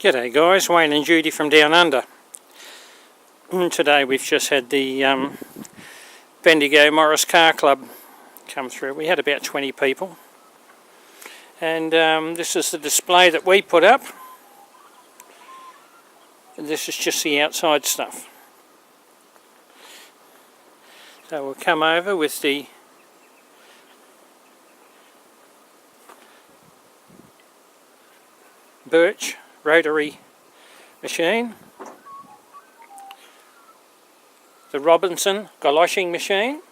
G'day guys, Wayne and Judy from Downunder. Today we've just had the Bendigo Morris Car Club come through. We had about 20 people. And this is the display that we put up. And this is just the outside stuff. So we'll come over with the birch rotary machine, the Robinson galoshing machine,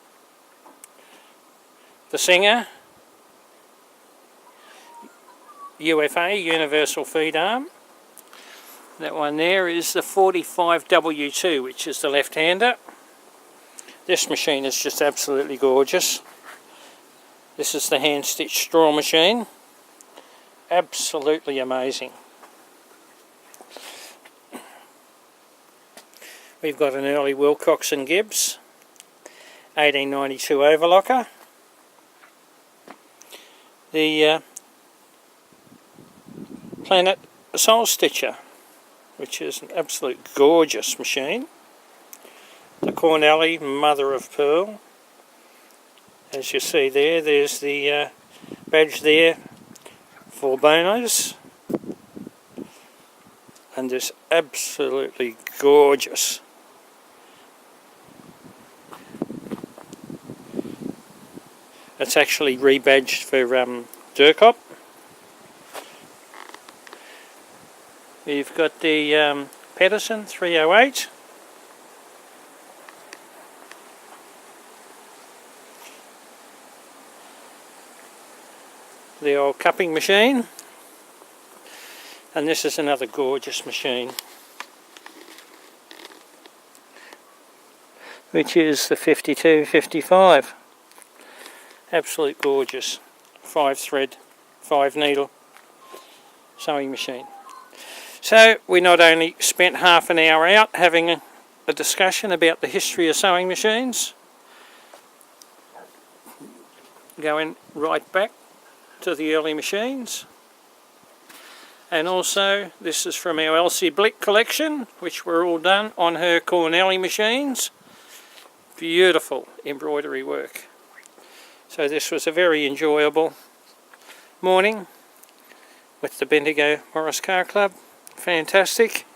the Singer UFA universal feed arm. That one there is the 45W2, which is the left-hander. This machine is just absolutely gorgeous. This is the hand-stitched straw machine. Absolutely amazing. We've got an early Wilcox and Gibbs 1892 overlocker. The Planet Soul Stitcher, which is an absolute gorgeous machine. The Cornelli mother of pearl. As you see there, there's the badge there for bonus. And this absolutely gorgeous it's actually rebadged for Durkop. We've got the Pedersen 308. The old cupping machine. And this is another gorgeous machine, which is the 5255. Absolute gorgeous 5-thread, 5-needle sewing machine. So we not only spent half an hour out having a discussion about the history of sewing machines, going right back to the early machines. And also, this is from our Elsie Blick collection, which were all done on her Cornelli machines. Beautiful embroidery work. So this was a very enjoyable morning with the Bendigo Morris Car Club. Fantastic.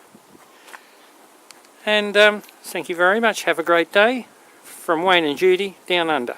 And thank you very much. Have a great day. From Wayne and Judy, Down Under.